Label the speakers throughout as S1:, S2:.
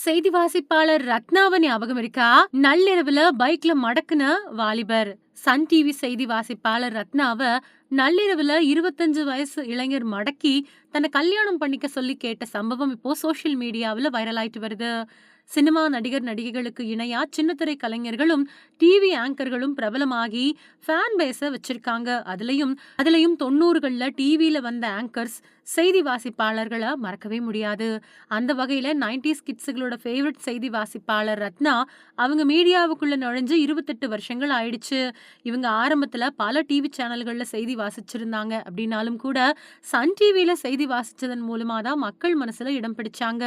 S1: செய்தி வாசிப்பாளர் ரத்னாவ ஞாபகம் இருக்கா? நள்ளிரவுல பைக்ல மடக்குன வாலிபர். சன் டிவி செய்தி வாசிப்பாளர் ரத்னாவ நள்ளிரவுல 25 வயசு இளைஞர் மடக்கி தன்னை கல்யாணம் பண்ணிக்க சொல்லி கேட்ட சம்பவம் இப்போ சோஷியல் மீடியாவுல வைரல் ஆயிட்டு வருது. சினிமா நடிகர் நடிகைகளுக்கு இணையா சின்னத்திரை கலைஞர்களும் டிவி ஆங்கர்களும் பிரபலமாகி ஃபேன் பேஸ வச்சிருக்காங்க. அதுலயும் 90கள்ல டிவில வந்த ஆங்கர்ஸ் செய்தி வாசிப்பாளர்கள மறக்கவே முடியாது. அந்த வகையில 90s கிட்ஸுகளோட ஃபேவரட் செய்தி வாசிப்பாளர் ரத்னா அவங்க மீடியாவுக்குள்ள நுழைஞ்சு 28 வருஷங்கள் ஆயிடுச்சு. இவங்க ஆரம்பத்துல பல டிவி சேனல்கள்ல செய்தி வாசிச்சிருந்தாங்க அப்படின்னாலும் கூட சன் டிவில செய்தி வாசிச்சதன் மூலமா தான் மக்கள் மனசுல இடம் பிடிச்சாங்க.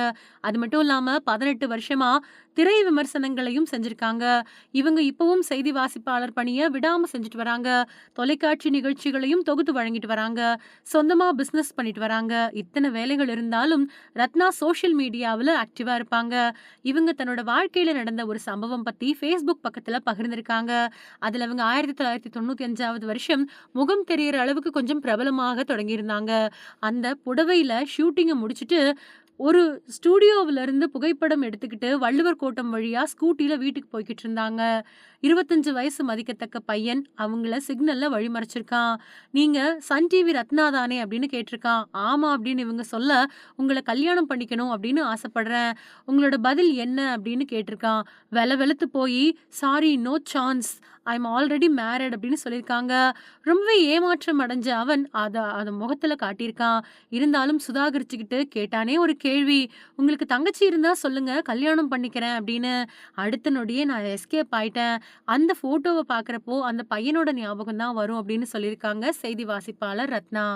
S1: அது மட்டும் இல்லாம 18 வருஷமா திரை விமர்சனங்களையும் செஞ்சிருக்காங்க. இவங்க இப்பவும் செய்தி வாசிப்பாளர் பணிய விடாம செஞ்சுட்டு வராங்க. தொலைக்காட்சி நிகழ்ச்சிகளையும் தொகுத்து வழங்கிட்டு வராங்க. சொந்தமா பிசினஸ் பண்ணிட்டு வராங்க. இத்தனை வேலைகள் இருந்தாலும் ரத்னா சோஷியல் மீடியாவுல ஆக்டிவா இருப்பாங்க. இவங்க தன்னோட வாழ்க்கையில நடந்த ஒரு சம்பவம் பத்தி Facebook பக்கத்துல பகிர்ந்திருக்காங்க. அதுல அவங்க 1995வது வருஷம் முகம் தெரியற அளவுக்கு கொஞ்சம் பிரபலமாக தொடங்கியிருந்தாங்க. அந்த புடவையில ஷூட்டிங்க முடிச்சுட்டு ஒரு ஸ்டூடியோவுல இருந்து புகைப்படம் எடுத்துக்கிட்டு வள்ளுவர் கோட்டம் வழியா ஸ்கூட்டில வீட்டுக்கு போய்கிட்டு இருந்தாங்க. 25 வயசு மதிக்கத்தக்க பையன் அவங்கள சிக்னல்ல வழிமறைச்சிருக்கான். "நீங்க சன் டிவி ரத்னா தானே?" அப்படின்னு கேட்டிருக்கான். "ஆமா" அப்படின்னு இவங்க சொல்ல, "உங்கள கல்யாணம் பண்ணிக்கணும் அப்படின்னு ஆசைப்படுறேன். உங்களோட பதில் என்ன?" அப்படின்னு கேட்டிருக்கான். வெலவெலத்து போயி, "sorry, no chance. I am already married" அப்படின்னு சொல்லியிருக்காங்க. ரொம்பவே ஏமாற்றம் அடைஞ்ச அவன் அத அத முகத்துல காட்டியிருக்கான். இருந்தாலும் சுதாகரிச்சுக்கிட்டு கேட்டானே ஒரு கேள்வி, "உங்களுக்கு தங்கச்சி இருந்தா சொல்லுங்க, கல்யாணம் பண்ணிக்கிறேன்" அப்படின்னு. அடுத்த நொடியே நான் எஸ்கேப் ஆயிட்டேன். அந்த ஃபோட்டோவ பார்க்குறப்போ, அந்த பையனோட ஞாபகம் தான் வரும் அப்படின்னு சொல்லியிருக்காங்க செய்தி வாசிப்பாளர் ரத்னா.